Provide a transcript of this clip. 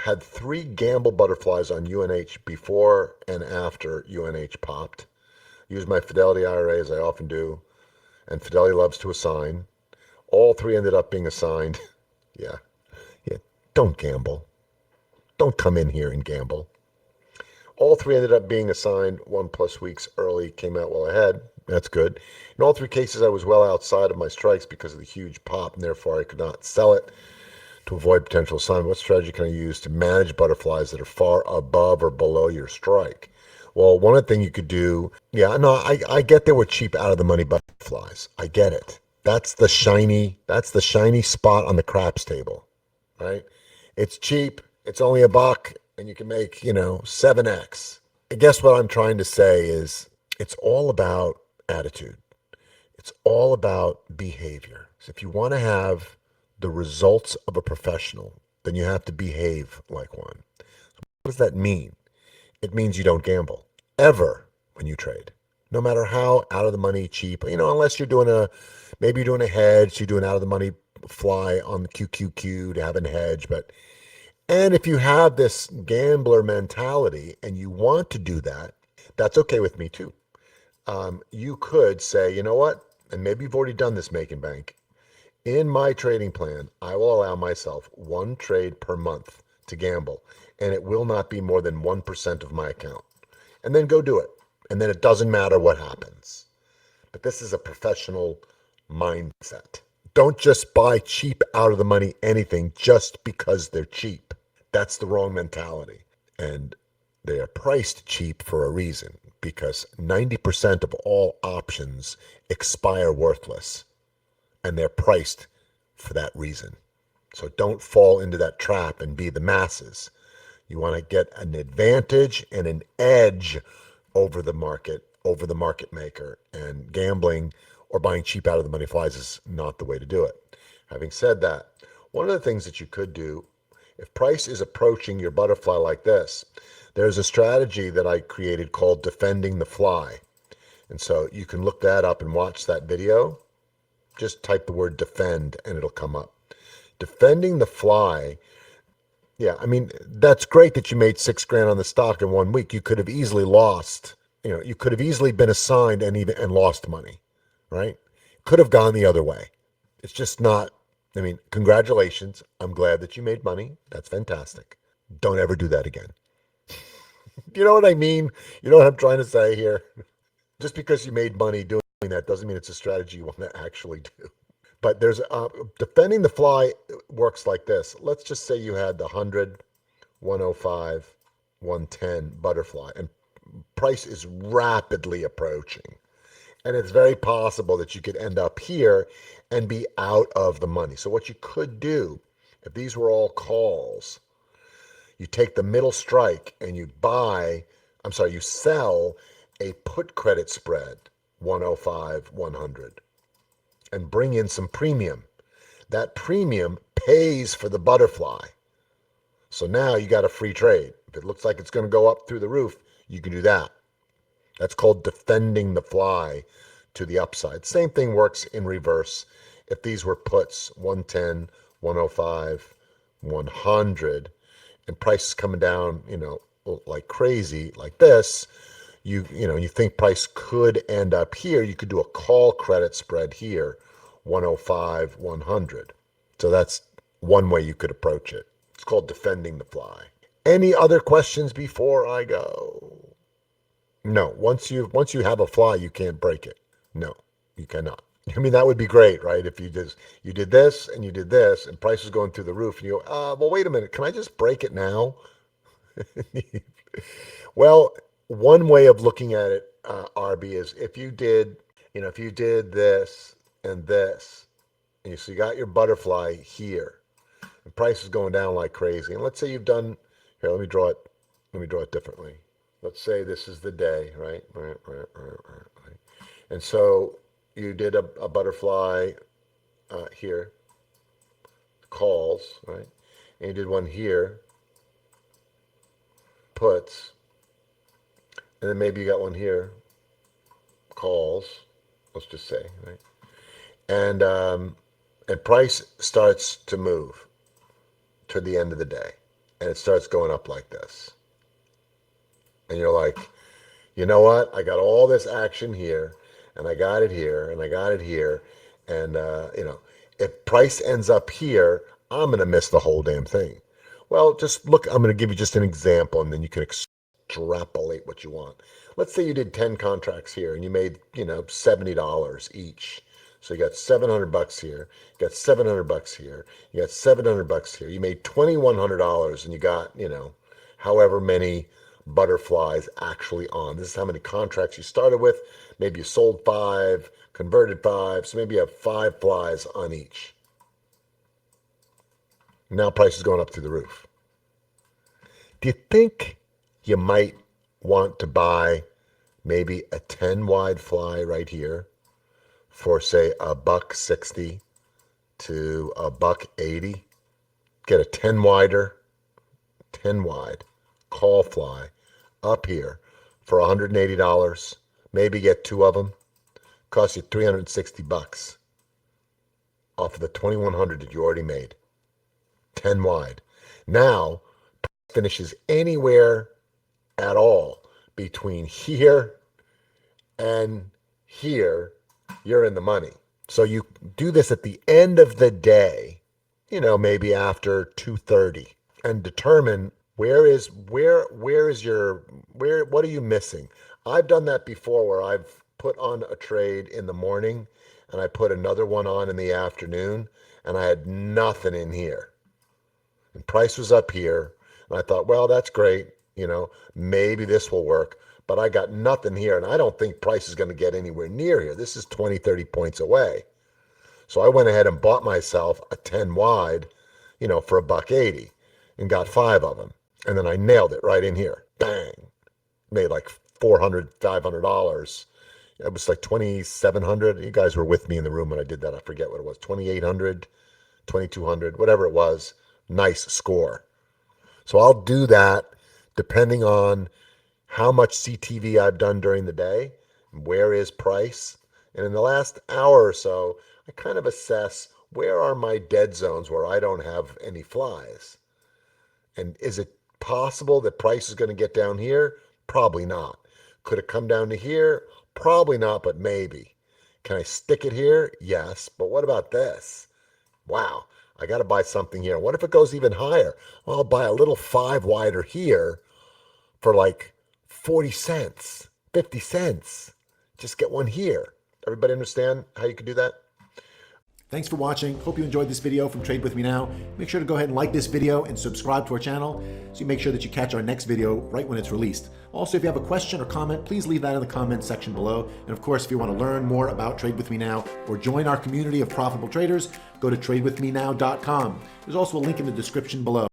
had 3 gamble butterflies on UNH before and after UNH popped. Used my Fidelity IRA as I often do, and Fidelity loves to assign. All 3 ended up being assigned. Yeah, yeah. Don't gamble. Don't come in here and gamble. All 3 ended up being assigned 1+ weeks early, came out well ahead. That's good. In all 3 cases, I was well outside of my strikes because of the huge pop, and therefore I could not sell it to avoid potential assignment. What strategy can I use to manage butterflies that are far above or below your strike? Well, one of the things you could do, yeah, no, I get there with cheap out of the money butterflies. I get it. That's the shiny spot on the craps table, right? It's cheap. It's only $1, and you can make 7x. I guess what I'm trying to say is it's all about attitude. It's all about behavior. So if you want to have the results of a professional, then you have to behave like one. What does that mean? It means you don't gamble ever when you trade, no matter how out of the money cheap, unless maybe you're doing a hedge, you're doing out of the money fly on the QQQ to have a hedge. And if you have this gambler mentality and you want to do that, that's okay with me too. You could say, you know what? And maybe you've already done this, Make and Bank. In my trading plan, I will allow myself 1 trade per month to gamble, and it will not be more than 1% of my account. And then go do it. And then it doesn't matter what happens. But this is a professional mindset. Don't just buy cheap out of the money anything just because they're cheap. That's the wrong mentality. And they are priced cheap for a reason, because 90% of all options expire worthless, and they're priced for that reason. So don't fall into that trap and be the masses. You want to get an advantage and an edge over the market maker, and gambling or buying cheap out of the money flies is not the way to do it. Having said that, one of the things that you could do, if price is approaching your butterfly like this, there's a strategy that I created called defending the fly. And so you can look that up and watch that video. Just type the word defend and it'll come up. Defending the fly. Yeah, I mean, that's great that you made $6,000 on the stock in 1 week. You could have easily lost, you could have easily been assigned and lost money, right? Could have gone the other way. It's just not, congratulations. I'm glad that you made money. That's fantastic. Don't ever do that again. You know what I mean? You know what I'm trying to say here? Just because you made money doing that doesn't mean it's a strategy you want to actually do. But there's defending the fly works like this. Let's just say you had the 100, 105, 110 butterfly, and price is rapidly approaching. And it's very possible that you could end up here and be out of the money. So what you could do, if these were all calls, you take the middle strike and you sell a put credit spread, 105, 100, and bring in some premium. That premium pays for the butterfly. So now you got a free trade. If it looks like it's going to go up through the roof, you can do that. That's called defending the fly to the upside. Same thing works in reverse. If these were puts, 110, 105, 100, and price is coming down, like crazy, like this, you think price could end up here, you could do a call credit spread here, 105, 100. So that's one way you could approach it. It's called defending the fly. Any other questions before I go? No. Once you have a fly, you can't break it. No, you cannot. That would be great, right? If you did this and you did this, and price is going through the roof, and you go, well, wait a minute, can I just break it now? Well, one way of looking at it, RB, is if you did this and this, and so you got your butterfly here, and price is going down like crazy. And let's say you've done, here, let me draw it differently. Let's say this is the day, right? Right. And so you did a butterfly here, calls, right? And you did one here, puts, and then maybe you got one here, calls, let's just say, right? And price starts to move to the end of the day. and it starts going up like this. And you're like, you know what? I got all this action here, and I got it here, and I got it here. And, if price ends up here, I'm going to miss the whole damn thing. Well, just look, I'm going to give you just an example, and then you can extrapolate what you want. Let's say you did 10 contracts here, and you made, $70 each. So you got $700 here, you got $700 here, you got $700 here. You made $2,100, and you got, however many butterflies actually on. This is how many contracts you started with. Maybe you sold 5, converted 5, so maybe you have 5 flies on each. Now price is going up through the roof. Do you think you might want to buy maybe a 10 wide fly right here for, say, $1.60 to $1.80? Get a 10 wider, 10 wide call fly up here for $180. Maybe get 2 of them. Cost you $360 off of the $2,100 that you already made. 10 wide. Now, finishes anywhere at all between here and here, you're in the money. So you do this at the end of the day, maybe after 2:30, and determine what are you missing? I've done that before where I've put on a trade in the morning and I put another one on in the afternoon and I had nothing in here. And price was up here and I thought, well, that's great. Maybe this will work, but I got nothing here. And I don't think price is going to get anywhere near here. This is 20, 30 points away. So I went ahead and bought myself a 10 wide, for $1.80 and got 5 of them. And then I nailed it right in here. Bang. Made like $400, $500. It was like $2,700. You guys were with me in the room when I did that. I forget what it was. $2,800, $2,200, whatever it was. Nice score. So I'll do that depending on how much CTV I've done during the day, where is price. And in the last hour or so, I kind of assess where are my dead zones where I don't have any flies. And is it possible that price is going to get down here? Probably not. Could it come down to here? Probably not, but maybe. Can I stick it here? Yes. But what about this? Wow, I got to buy something here. What if it goes even higher? Well, I'll buy a little 5 wider here for like 40 cents, 50 cents. Just get one here. Everybody understand how you can do that? Thanks for watching. Hope you enjoyed this video from Trade With Me Now. Make sure to go ahead and like this video and subscribe to our channel so you make sure that you catch our next video right when it's released. Also, if you have a question or comment, please leave that in the comments section below. And of course, if you want to learn more about Trade With Me Now or join our community of profitable traders, go to tradewithmenow.com. There's also a link in the description below.